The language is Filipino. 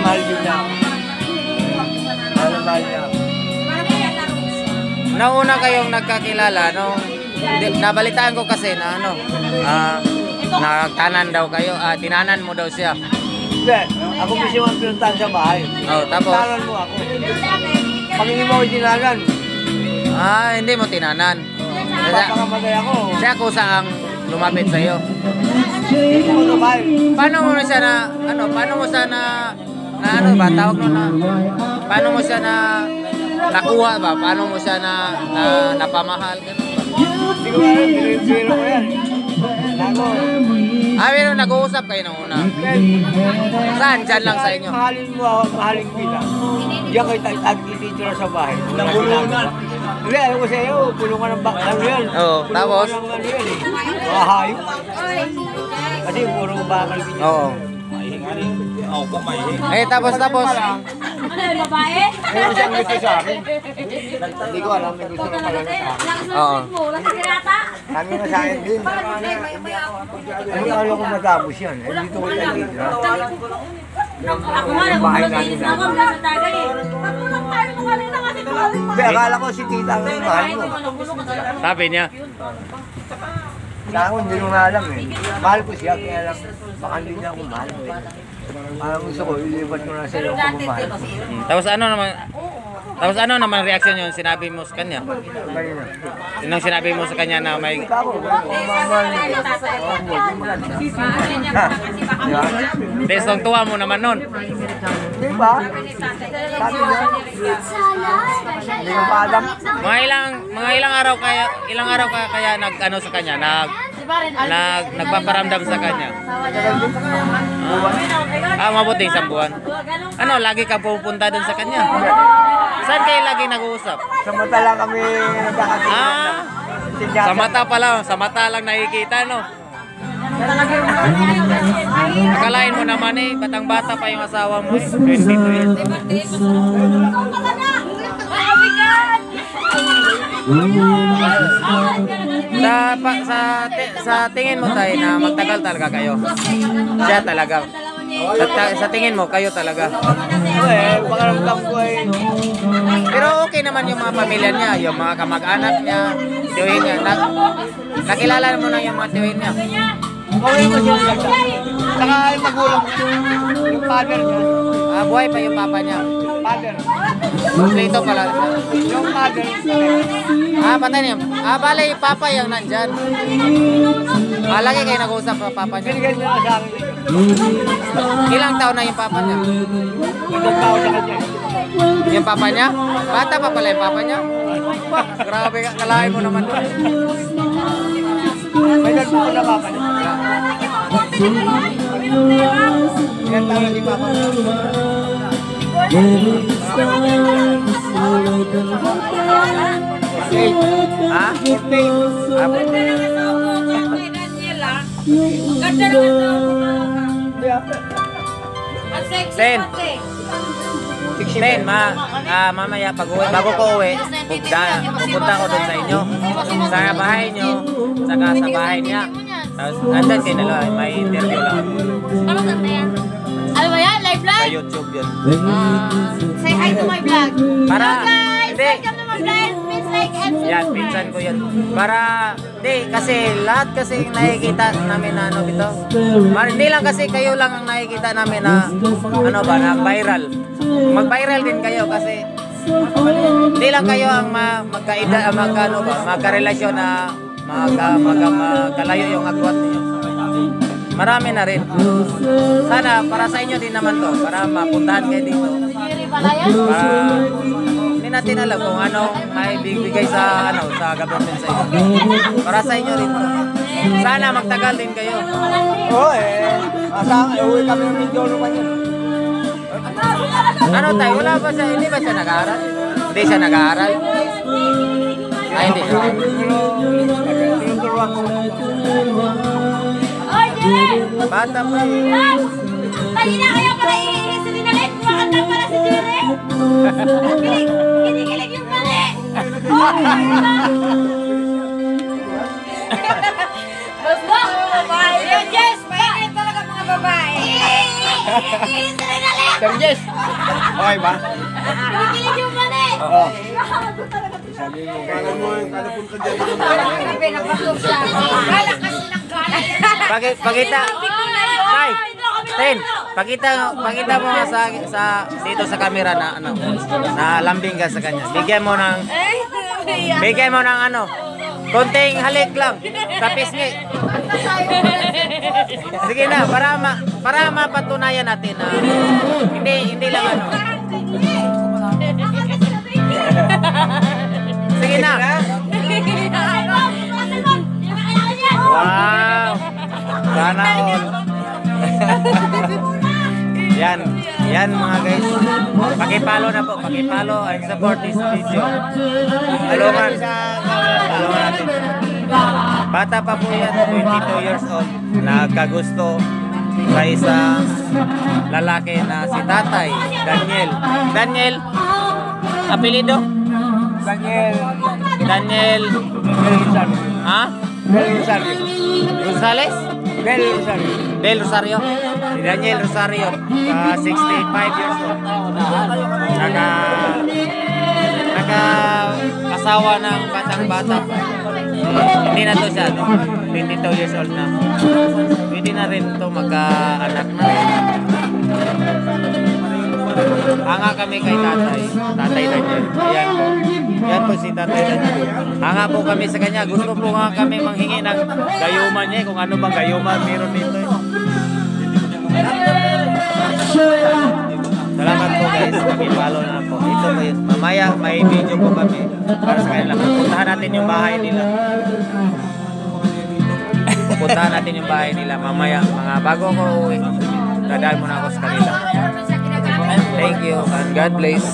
mahal din niya. Mahal niya. Nauna kayong nagkakilala, no? Nabalitaan ko kasi na ano, nagtanan daw kayo, tinanan mo daw siya. Hindi, ako mismo ang pinuntahan sa bahay. Oh, tapos? Tinanan mo ako. Pag hindi mo ako tinanan. Hindi mo tinanan. Papakamatay ako. Siya kusa ang lumapit sa'yo. Hindi mo sa bahay. Paano mo siya na, paano mo siya na ano ba, tawag mo na, paano mo siya na nakuha ba? Paano mo siya na napamahal? Ganun ba? Hindi ko alam, binibiro ko yan. Ako. Pero nag-uusap kayo nung una. Saan? Diyan lang sa inyo? Mahalin mo ako, mahalin kita. Diyan kayo tag-titira sa bahay. Nabulunan. Hindi, alam ko sa iyo, pulungan ng ano yan. Oo, tapos? Pulungan ng ano yan eh. Mahayo. Kasi puro bakal din yan. Oo. Ako pa mahilig. Tapos. Ano yung babae? Ayun siyang gusto sa akin. Hindi ko alam, may gusto na pala sa akin. Oo. Lasing kinata? Kami na sa akin din. Ano alam ko matapos yan. Dito ko tayo dito. Ako nga, nagpupulis ako sa tagay eh. Nagpulang tayo ko kanina kasi tumalit pa. Hindi, akala ko si tita ang mahal mo. Sabi niya. Sa akin, hindi ko nga alam eh. Mahal ko siya, kaya lang, baka hindi niya ako mahal. Parang gusto ko, ilipat ko na sa iyo kung mahal. Tapos ano naman reaksyon yung sinabi mo sa kanya? Kanina. Nung sinabi mo sa kanya na may... Ako, mamahal mo. Tesong tuwa mo naman nun. Di ba? Sabi niya, hindi ko pa alam. Mga ilang araw kaya nag-ano sa kanya, nagpaparamdam sa kanya. Mabuti isang buwan. Ano, lagi ka pupunta dun sa kanya? Saan kayo lagi nag-uusap? Sa mata lang kami nagkakasin. Sa mata lang nakikita, no? Akalain mo naman batang-bata pa yung asawa mo 22 years. Sa tingin mo tayo na magtagal talaga kayo? Siya talaga. Sa tingin mo, kayo talaga. Pakaramdam ko eh. Pero okay naman yung mga pamilya niya, yung mga kamag-anak niya, tiyuhin niya. Nakilala mo na yung mga tiyuhin niya. Okay ko siya lang. Saka yung magulang ko. Yung father niya. Buhay pa yung papa niya. Father. Kompleto pala. Yung father. Patay niya. Bala yung papa yung nandyan. Lagi kayo nag-uusap sa papa niya. Binigyan niya na sa akin. Ilang taon na yung papa niya? Ilang tao sa kanya. Yung papa niya? Bata pa pala yung papa niya? Grabe ka, kalahin mo naman doon. May nagpupo na papa niya. Ilang tao na si papa niya. Ha? Ganda na ang sexy Ten. pati. Ten, mamaya bago ko uwi, pupunta ko doon sa inyo. Sa bahay nyo, saka sa bahay niya. Tapos, andun kayo dalawa, may interview lang. Tapos ano yan? Ano ba yan? Live Sa vlog? YouTube yun. Say hi to my vlog. Para, Hello guys! hindi. Welcome to my vlog. Please like and subscribe. Yan, pinsan ko yun. Para, kasi lahat kasi nakikita namin na dito. Hindi lang kasi kayo lang ang nakikita namin na, na viral. Mag-viral din kayo kasi, hindi lang kayo ang magkarelasyon na magkalayo yung agwat niyo. Marami na rin. Sana, para sa inyo din naman to, para mapuntahan kayo dito. Hindi natin alam kung anong may bibigay sa government sa inyo. Para sa inyo rin to. Sana magtagal din kayo. Oo uwi kami ng Mindoro pa yun. Ano tayo? Wala ba siya? Hindi ba siya nag-aaral? Hindi siya nag-aaral? Ay, hindi. Tinuturuan ko. Oy, Jerry! Bata pa eh. Tali na kaya pala iinis din ulit. Kumakanta pala si Jerry. Kinikilig yung mali. Gusto? Babae. Yes, mainit talaga mga babae. Iinis din ulit. Jess. Okay ba? Kinikilig yung mali. Oo. Pinapasok siya. Galak kasi ng galak. Pakita. Tay. Ten, pakita mo sa dito sa camera na ano, na lambing ka sa kanya. Bigyan mo ng ano, konting halik lang sa pisngi. Sige na, para mapatunayan natin na hindi lang ano. Sige na. Wow. Sana all. Yan mga guys. Pakipalo na po, pakipalo and support this video. Tulungan natin. Bata pa po yan, 22 years old. Nagkagusto sa isang lalaki na si Tatay Daniel. Daniel, apelido? Daniel. Ha? Rosales? Bel Rosario. Si Daniel Rosario, 65 years old. Naka-asawa ng batang-bata. Hindi na to siya, 22 years old na. Pwede na rin to magka-anak na. Hanga kami kay Tatay Daniel. Ayan po. Yan po si Tatay Daniel. Hanga po kami sa kanya. Gusto po nga kami manghingi ng gayuman niya. Kung ano bang gayuman meron dito. Salamat po guys. Pakipalo na po. Ito po yun. Mamaya may video po kami para sa kanila. Pupuntahan natin yung bahay nila. Pupuntahan natin yung bahay nila. Mamaya mga bago ko uwi. Dadaan muna ako sa kanila. Thank you and God bless.